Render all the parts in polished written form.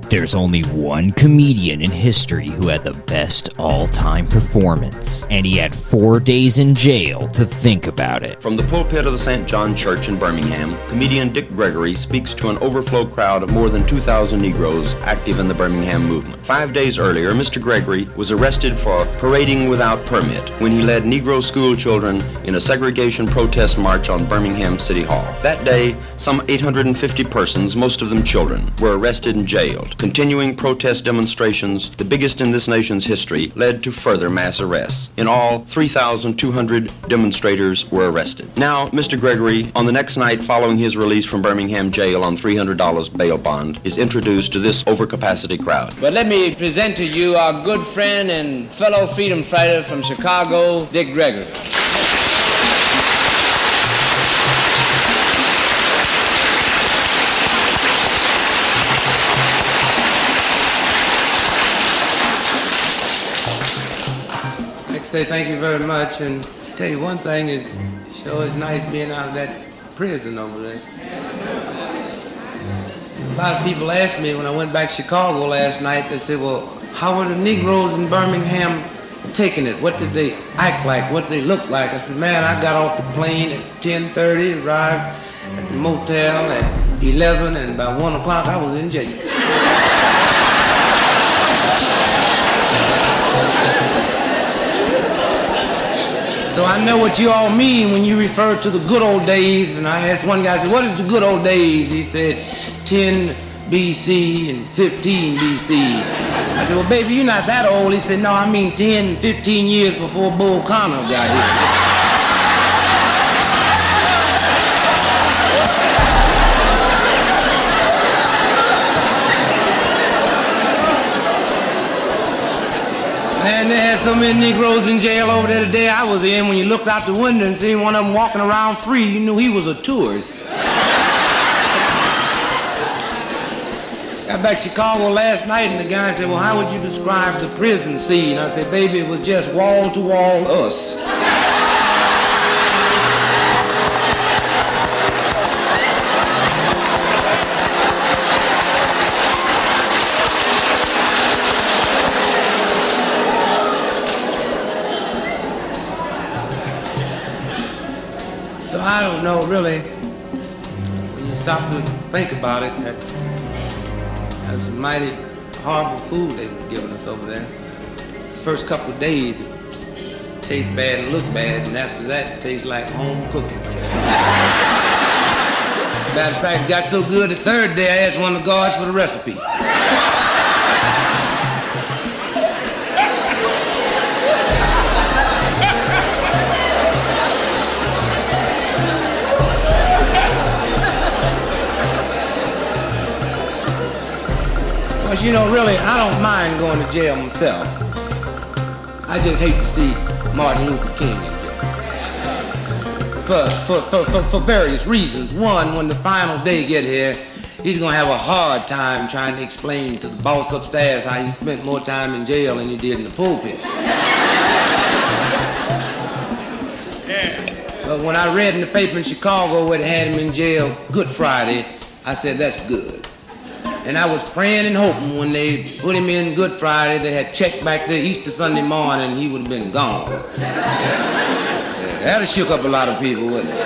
There's only one comedian in history who had the best all-time performance, and he had 4 days in jail to think about it. From the pulpit of the St. John Church in Birmingham, comedian Gregory speaks to an overflow crowd of more than 2,000 Negroes active in the Birmingham movement. 5 days earlier, Mr. Gregory was arrested for parading without permit when he led Negro school children in a segregation protest march on Birmingham City Hall. That day, some 850 persons, most of them children, were arrested and jailed. Continuing protest demonstrations, the biggest in this nation's history, led to further mass arrests. In all, 3,200 demonstrators were arrested. Now, Mr. Gregory, on the next night following his release from Birmingham jail on $300 bail bond, is introduced to this overcapacity crowd. But let me present to you our good friend and fellow freedom fighter from Chicago, Dick Gregory. Say thank you very much, and tell you one thing is sure it's nice being out of that prison over there. A lot of people asked me when I went back to Chicago last night, they said, well, how were the Negroes in Birmingham taking it? What did they act like? What did they look like? I said, man, I got off the plane at 10:30, arrived at the motel at 11, and by 1 o'clock I was in jail. So I know what you all mean when you refer to the good old days. And I asked one guy, I said, what is the good old days? He said, 10 BC and 15 BC. I said, well, baby, you're not that old. He said, no, I mean 10, 15 years before Bull Connor got here. And they had so many Negroes in jail over there the day I was in. When you looked out the window and seen one of them walking around free, you knew he was a tourist. Got back to Chicago last night, and the guy said, well, how would you describe the prison scene? I said, baby, it was just wall-to-wall us. So I don't know, really, when you stop to think about it, that's some mighty horrible food they were giving us over there. The first couple of days, it tastes bad and look bad, and after that, it tastes like home cooking. Matter of fact, it got so good the third day, I asked one of the guards for the recipe. But you know, really, I don't mind going to jail myself. I just hate to see Martin Luther King in jail. For various reasons. One, when the final day get here, he's gonna have a hard time trying to explain to the boss upstairs how he spent more time in jail than he did in the pulpit. But when I read in the paper in Chicago where they had him in jail Good Friday, I said, that's good. And I was praying and hoping when they put him in Good Friday, they had checked back there Easter Sunday morning, he would have been gone. That would have shook up a lot of people, wouldn't it?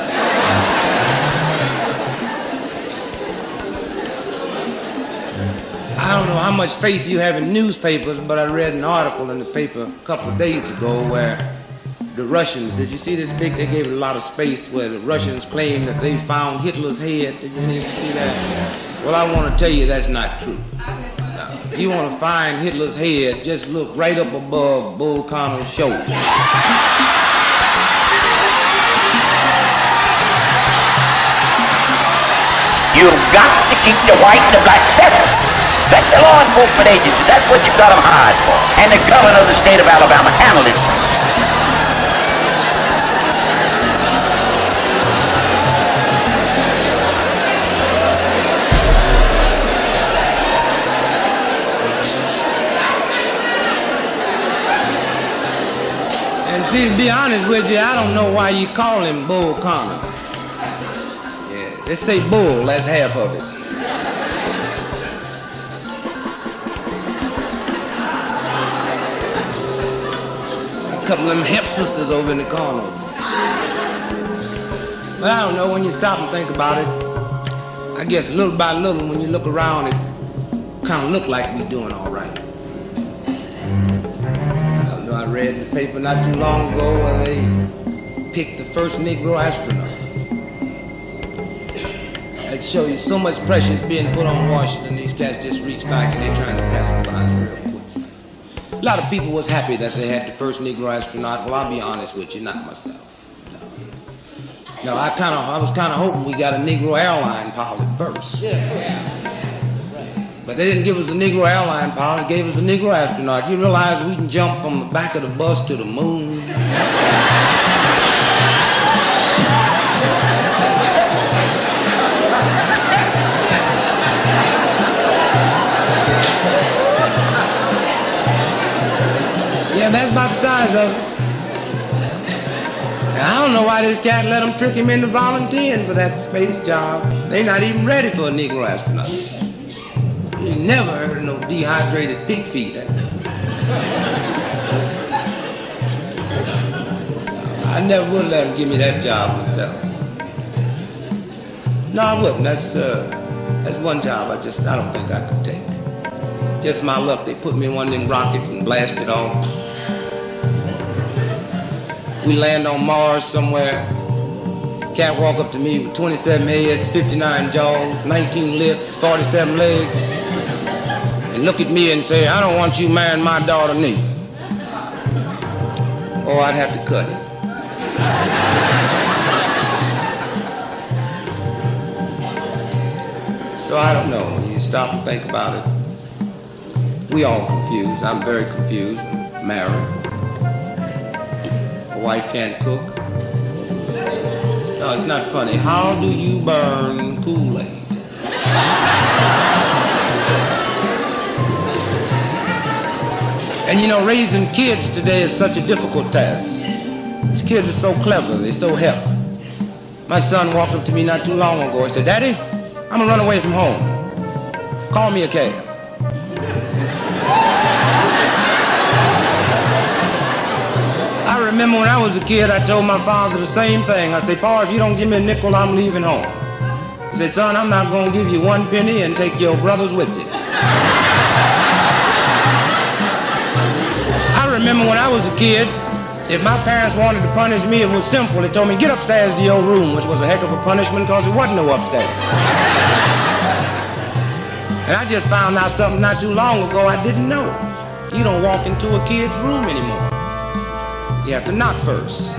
I don't know how much faith you have in newspapers, but I read an article in the paper a couple of days ago where the Russians, did you see this big, they gave it a lot of space where the Russians claimed that they found Hitler's head. Did you even see that? Well, I want to tell you that's not true. Now, if you want to find Hitler's head, just look right up above Bull Connor's shoulder. You've got to keep the white and the black separate. That's the law enforcement agencies. That's what you've got them hired for. And the governor of the state of Alabama handled it. And see, to be honest with you, I don't know why you call him Bull Connor. Yeah, let's say bull, that's half of it. couple of them hep sisters over in the corner. But I don't know, when you stop and think about it, I guess little by little, when you look around, it kind of look like we doing all right. I read in the paper not too long ago where they picked the first Negro astronaut. That show you so much pressure is being put on Washington. These cats just reach back and they're trying to pacify us real quick. A lot of people was happy that they had the first Negro astronaut. Well, I'll be honest with you, not myself. No, I was kind of hoping we got a Negro airline pilot first. But they didn't give us a Negro airline pilot, they gave us a Negro astronaut. You realize we can jump from the back of the bus to the moon? Yeah, that's about the size of it. Now, I don't know why this cat let them trick him into volunteering for that space job. They're not even ready for a Negro astronaut. You never heard of no dehydrated pig feet. I never would let him give me that job myself. No, I wouldn't. That's one job I don't think I could take. Just my luck. They put me in one of them rockets and blasted off. We land on Mars somewhere. Cat walk up to me with 27 heads, 59 jaws, 19 lips, 47 legs, and look at me and say, "I don't want you marrying my daughter, neither." Or I'd have to cut it. So I don't know. When you stop and think about it, we all confused. I'm very confused. Married. A wife can't cook. No, it's not funny. How do you burn Kool-Aid? And you know, raising kids today is such a difficult task. These kids are so clever, they're so hip. My son walked up to me not too long ago. He said, "Daddy, I'm gonna run away from home. Call me a cab." I remember when I was a kid, I told my father the same thing. I said, "Pa, if you don't give me a nickel, I'm leaving home." He said, "Son, I'm not going to give you 1 penny and take your brothers with you." I remember when I was a kid, if my parents wanted to punish me, it was simple. They told me, "Get upstairs to your room," which was a heck of a punishment because there wasn't no upstairs. And I just found out something not too long ago I didn't know. You don't walk into a kid's room anymore. You have to knock first.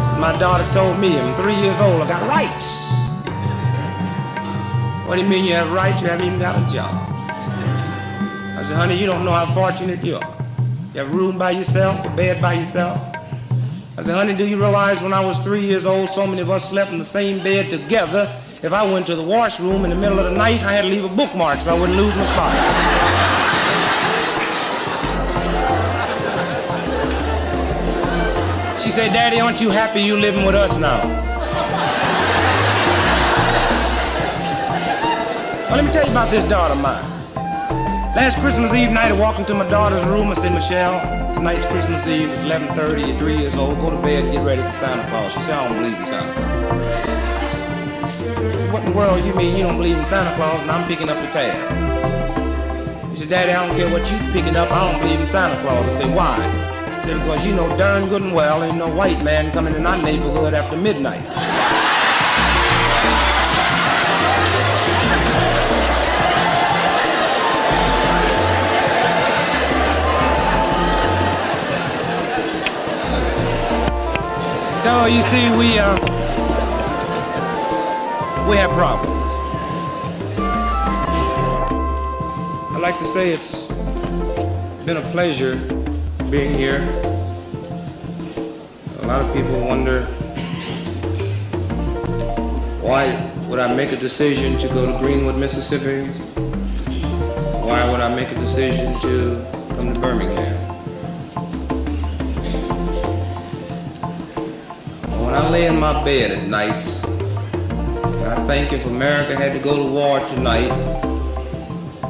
So my daughter told me, I'm 3 years old, I got rights. "What do you mean you have rights? You haven't even got a job." I said, "Honey, you don't know how fortunate you are. You have a room by yourself, a bed by yourself." I said, "Honey, do you realize when I was 3 years old, so many of us slept in the same bed together? If I went to the washroom in the middle of the night, I had to leave a bookmark so I wouldn't lose my spot." She said, "Daddy, aren't you happy you living with us now?" Well, let me tell you about this daughter of mine. Last Christmas Eve night, I walked into my daughter's room. I said, "Michelle, tonight's Christmas Eve. It's 11:30. You're 3 years old. Go to bed and get ready for Santa Claus." She said, "I don't believe in Santa Claus." I said, "What in the world you mean you don't believe in Santa Claus and I'm picking up the tab?" She said, "Daddy, I don't care what you picking up. I don't believe in Santa Claus." I said, "Why?" I said, "Because you know darn good and well ain't no white man coming in our neighborhood after midnight." So you see, we have problems. I'd like to say it's been a pleasure being here. A lot of people wonder, why would I make a decision to go to Greenwood, Mississippi? Why would I make a decision to come to Birmingham? When I lay in my bed at night, I think if America had to go to war tonight,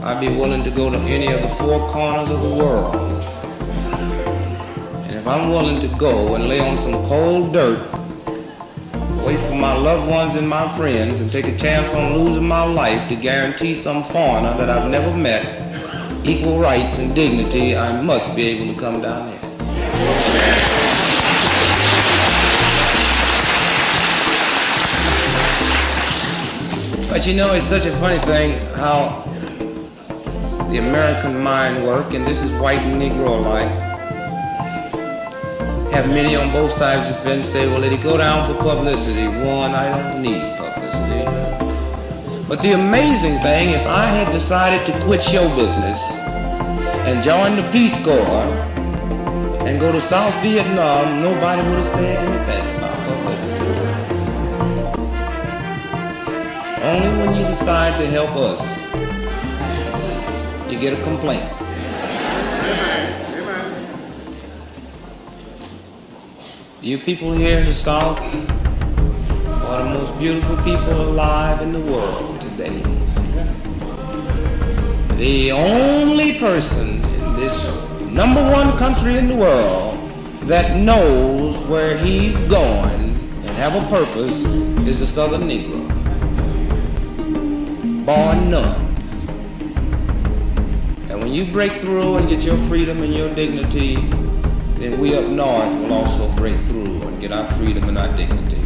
I'd be willing to go to any of the 4 corners of the world if I'm willing to go and lay on some cold dirt, wait for my loved ones and my friends, and take a chance on losing my life to guarantee some foreigner that I've never met equal rights and dignity, I must be able to come down here. But you know, it's such a funny thing how the American mind works, and this is white and Negro alike. Have many on both sides of the fence say, well, let it go down for publicity. One, I don't need publicity. But the amazing thing, if I had decided to quit show business and join the Peace Corps and go to South Vietnam, nobody would have said anything about publicity. Only when you decide to help us, you get a complaint. You people here in the South are the most beautiful people alive in the world today. The only person in this #1 country in the world that knows where he's going and have a purpose is the Southern Negro. Bar none. And when you break through and get your freedom and your dignity, then we up north will also break through and get our freedom and our dignity.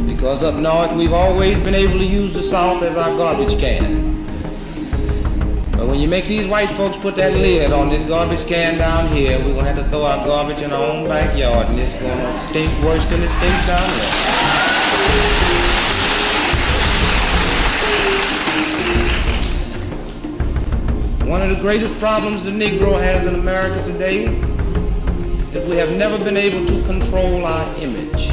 Because up north we've always been able to use the South as our garbage can. But when you make these white folks put that lid on this garbage can down here, we're gonna have to throw our garbage in our own backyard, and it's gonna stink worse than it stinks down here. One of the greatest problems the Negro has in America today is we have never been able to control our image.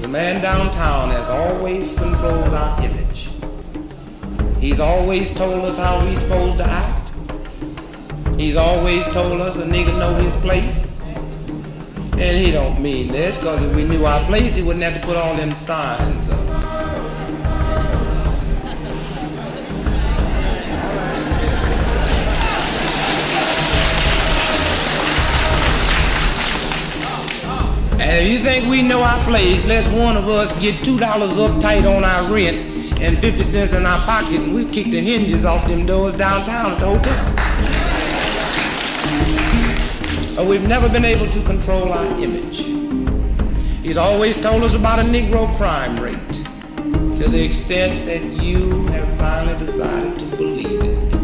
The man downtown has always controlled our image. He's always told us how we're supposed to act. He's always told us a nigga know his place. And he don't mean this, because if we knew our place, he wouldn't have to put all them signs up. And if you think we know our place, let one of us get $2 uptight on our rent and 50 cents in our pocket, and we kick the hinges off them doors downtown at the hotel. But we've never been able to control our image. He's always told us about a Negro crime rate, to the extent that you have finally decided to believe it.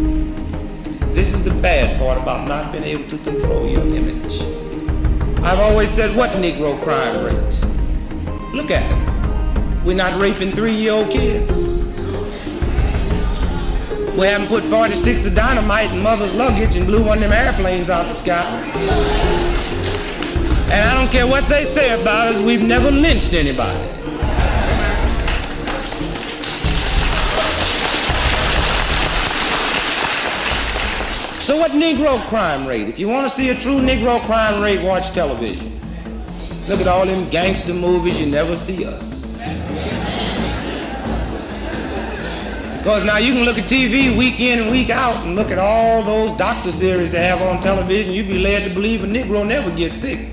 This is the bad part about not being able to control your image. I've always said, what Negro crime rate? Look at it. We're not raping 3-year-old kids. We haven't put 40 sticks of dynamite in mother's luggage and blew one of them airplanes out the sky. And I don't care what they say about us, we've never lynched anybody. So what Negro crime rate? If you want to see a true Negro crime rate, watch television. Look at all them gangster movies, you never see us. Because now you can look at TV week in and week out and look at all those doctor series they have on television, you'd be led to believe a Negro never gets sick.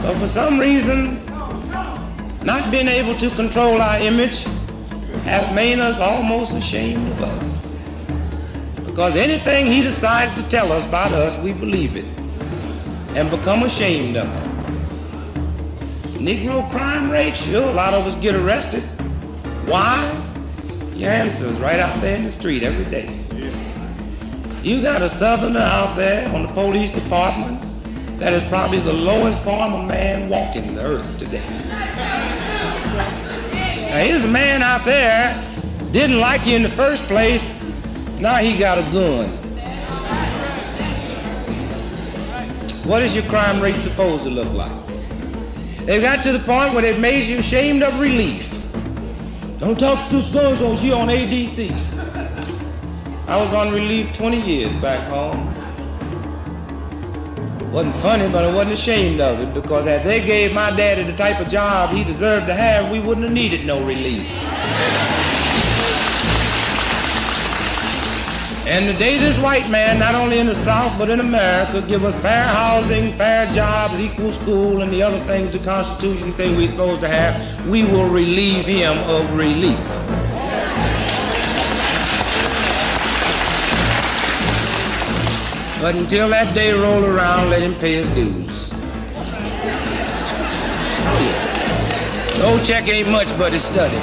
But for some reason, not being able to control our image have made us almost ashamed of us. Because anything he decides to tell us about us, we believe it and become ashamed of it. Negro crime rate, sure, a lot of us get arrested. Why? Your answer is right out there in the street every day. You got a Southerner out there on the police department that is probably the lowest form of man walking the earth today. Now here's a man out there, didn't like you in the first place, now he got a gun. What is your crime rate supposed to look like? They've got to the point where they've made you ashamed of relief. Don't talk to so-and-so, she on ADC. I was on relief 20 years back home. Wasn't funny, but I wasn't ashamed of it, because if they gave my daddy the type of job he deserved to have, we wouldn't have needed no relief. And today this white man, not only in the South but in America, give us fair housing, fair jobs, equal school, and the other things the Constitution says we're supposed to have, we will relieve him of relief. But until that day roll around, let him pay his dues. No check ain't much but his study.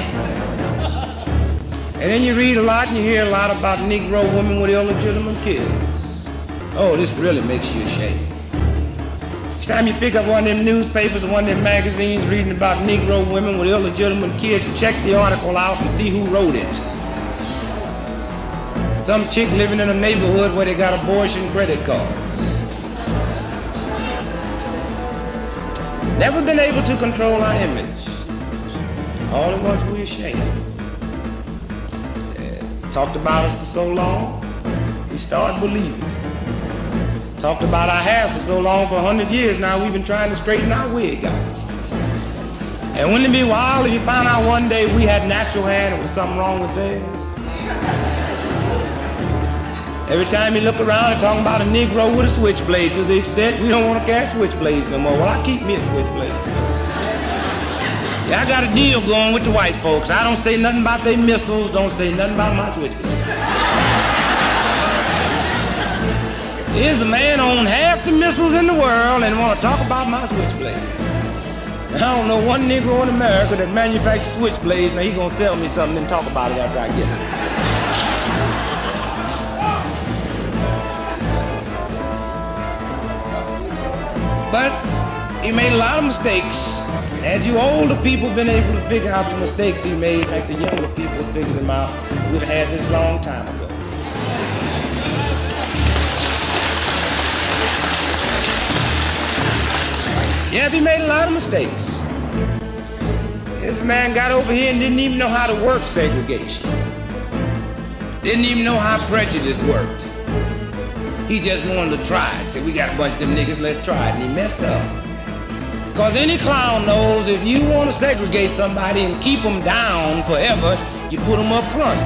And then you read a lot and you hear a lot about Negro women with illegitimate kids. Oh, this really makes you ashamed. Each time you pick up one of them newspapers or one of them magazines reading about Negro women with illegitimate kids, check the article out and see who wrote it. Some chick living in a neighborhood where they got abortion credit cards. Never been able to control our image. All at once we're ashamed. Talked about us for so long, we started believing it. Talked about our hair for so long, for 100 years now, we've been trying to straighten our wig out. And wouldn't it be wild if you found out one day we had natural hair and there was something wrong with theirs? Every time you look around and talking about a Negro with a switchblade, to the extent we don't want to carry switchblades no more. Well, I keep me a switchblade. Yeah, I got a deal going with the white folks. I don't say nothing about their missiles, don't say nothing about my switchblade. Here's a man on half the missiles in the world and want to talk about my switchblade. I don't know one Negro in America that manufactures switchblades. Now he's gonna sell me something and talk about it after I get it. But he made a lot of mistakes. Had you older people been able to figure out the mistakes he made, like the younger people figured them out, we'd have had this long time ago. Yeah, he made a lot of mistakes. This man got over here and didn't even know how to work segregation. Didn't even know how prejudice worked. He just wanted to try it. Said, we got a bunch of them niggas, let's try it. And he messed up. Because any clown knows if you want to segregate somebody and keep them down forever, you put them up front.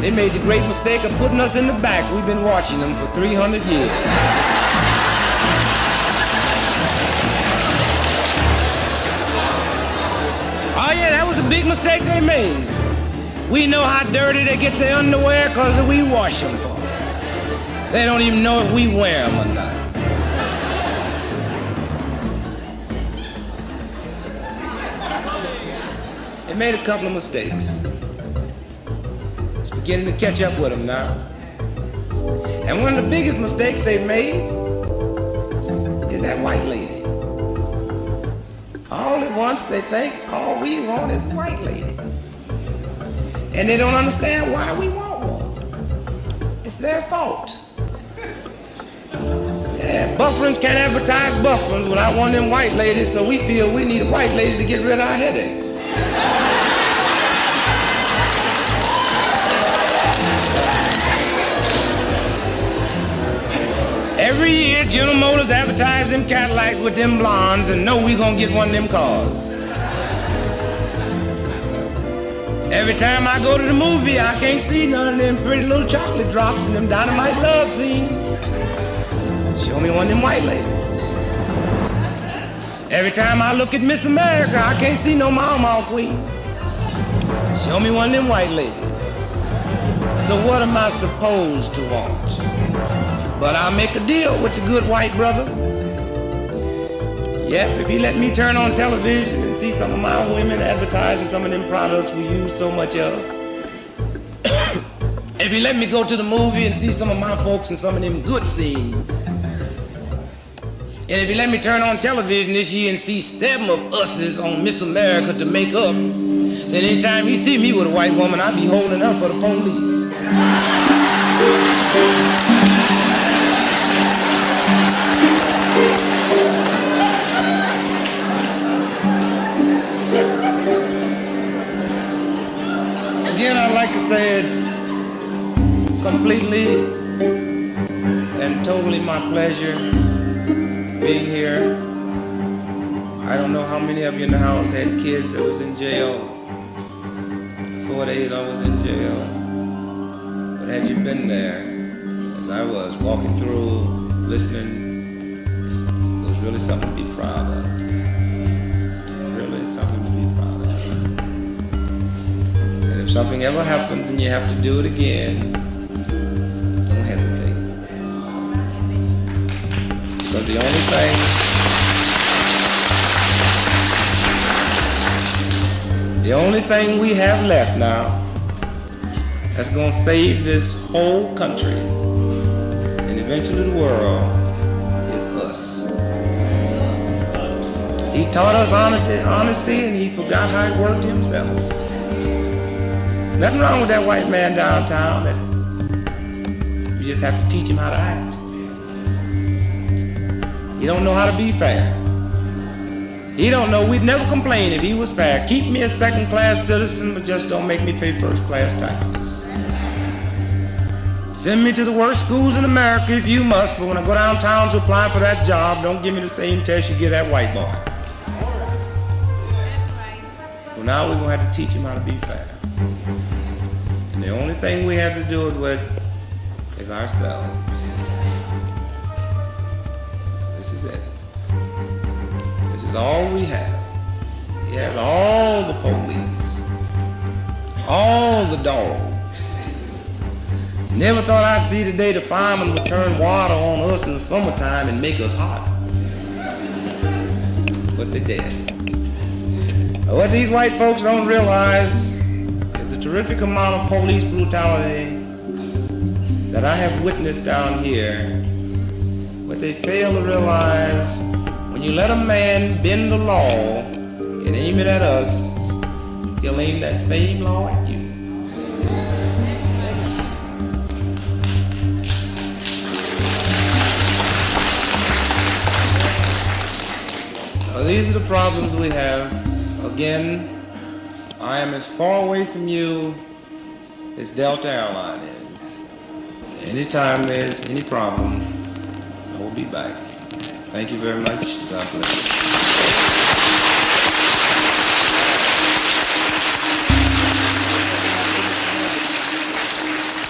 They made the great mistake of putting us in the back. We've been watching them for 300 years. Oh yeah, that was a big mistake they made. We know how dirty they get their underwear because we wash them for them. They don't even know if we wear them or not. They made a couple of mistakes. It's beginning to catch up with them now. And one of the biggest mistakes they made is that white lady. All at once they think all we want is a white lady. And they don't understand why we want one. It's their fault. Yeah, Buffalins can't advertise Buffalins without one of them white ladies, so we feel we need a white lady to get rid of our headache. Every year, General Motors advertise them Cadillacs with them blondes and know we gonna get one of them cars. Every time I go to the movie, I can't see none of them pretty little chocolate drops and them dynamite love scenes. Show me one of them white ladies. Every time I look at Miss America, I can't see no Mau queens. Show me one of them white ladies. So what am I supposed to want? But I'll make a deal with the good white brother. Yep, if he let me turn on television and see some of my women advertising some of them products we use so much of. If he let me go to the movie and see some of my folks in some of them good scenes. And if he let me turn on television this year and see 7 of us's on Miss America to make up, then anytime he see me with a white woman, I'll be holding her for the police. Again, I'd like to say it's completely and totally my pleasure being here. I don't know how many of you in the house had kids that was in jail. 4 days I was in jail. But had you been there, as I was walking through, listening, it was really something to be proud of. Really something to be proud of. And if something ever happens and you have to do it again, don't hesitate. Because the only thing we have left now that's going to save this whole country and eventually the world is us. He taught us honesty and he forgot how it worked himself. Nothing wrong with that white man downtown. That you just have to teach him how to act. He don't know how to be fair. He don't know. We'd never complain if he was fair. Keep me a second-class citizen, but just don't make me pay first-class taxes. Send me to the worst schools in America if you must, but when I go downtown to apply for that job, don't give me the same test you give that white boy. Well, now we're going to have to teach him how to be fair. And the only thing we have to do it with is ourselves. This is it. This is all we have. He has all the police, all the dogs. Never thought I'd see the day the firemen would turn water on us in the summertime and make us hot. But they did. What these white folks don't realize is the terrific amount of police brutality that I have witnessed down here. What they fail to realize, when you let a man bend the law and aim it at us, he'll aim that same law at you. Now, these are the problems we have. Again, I am as far away from you as Delta Airline is. Anytime there's any problem, I will be back. Thank you very much. God bless you.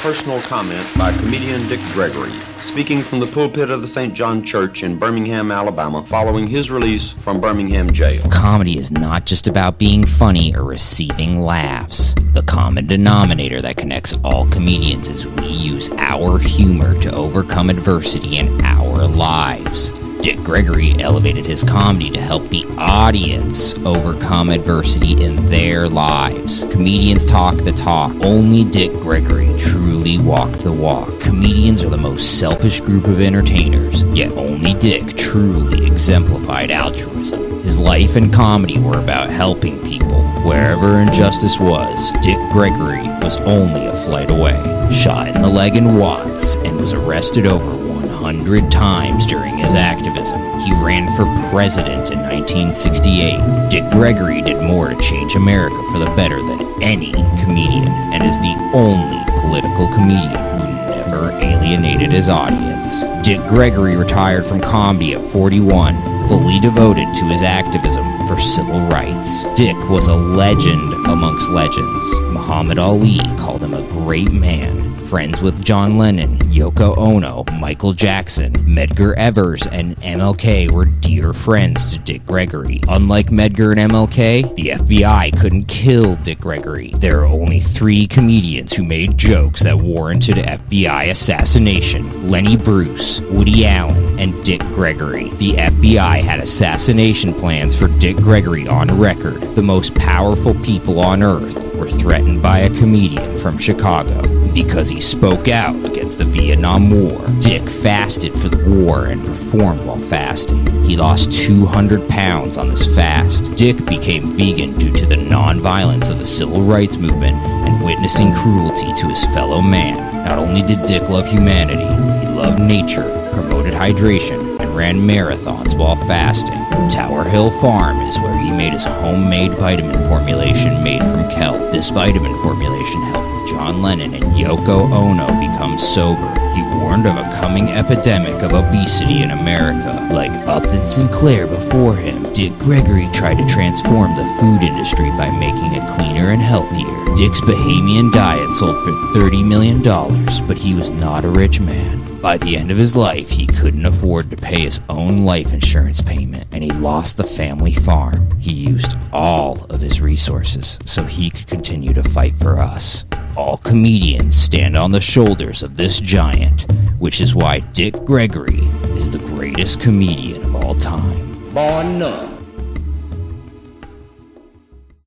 Personal comment by comedian Dick Gregory, speaking from the pulpit of the St. John Church in Birmingham, Alabama, following his release from Birmingham jail. Comedy is not just about being funny or receiving laughs. The common denominator that connects all comedians is we use our humor to overcome adversity in our lives. Dick Gregory elevated his comedy to help the audience overcome adversity in their lives. Comedians talk the talk. Only Dick Gregory truly walked the walk. Comedians are the most selfish group of entertainers, yet only Dick truly exemplified altruism. His life and comedy were about helping people. Wherever injustice was, Dick Gregory was only a flight away. Shot in the leg in Watts and was arrested over 100 times during his activism. He ran for president in 1968. Dick Gregory did more to change America for the better than any comedian, and is the only political comedian who never alienated his audience. Dick Gregory retired from comedy at 41, fully devoted to his activism for civil rights. Dick was a legend amongst legends. Muhammad Ali called him a great man. Friends with John Lennon, Yoko Ono, Michael Jackson, Medgar Evers, and MLK were dear friends to Dick Gregory. Unlike Medgar and MLK, the FBI couldn't kill Dick Gregory. There are only 3 comedians who made jokes that warranted FBI assassination: Lenny Bruce, Woody Allen, and Dick Gregory. The FBI had assassination plans for Dick Gregory on record. The most powerful people on earth were threatened by a comedian from Chicago because he spoke out against the Vietnam War. Dick fasted for the war and performed while fasting. He lost 200 pounds on this fast. Dick became vegan due to the non-violence of the civil rights movement and witnessing cruelty to his fellow man. Not only did Dick love humanity, he loved nature, promoted hydration, and ran marathons while fasting. Tower Hill Farm is where he made his homemade vitamin formulation made from kelp. This vitamin formulation helped John Lennon and Yoko Ono become sober. He warned of a coming epidemic of obesity in America. Like Upton Sinclair before him, Dick Dick Gregory tried to transform the food industry by making it cleaner and healthier. Dick's Bahamian diet sold for $30 million, but he was not a rich man. By the end of his life, he couldn't afford to pay his own life insurance payment, and he lost the family farm. He used all of his resources so he could continue to fight for us. All comedians stand on the shoulders of this giant, which is why Dick Gregory is the greatest comedian of all time. Bar none.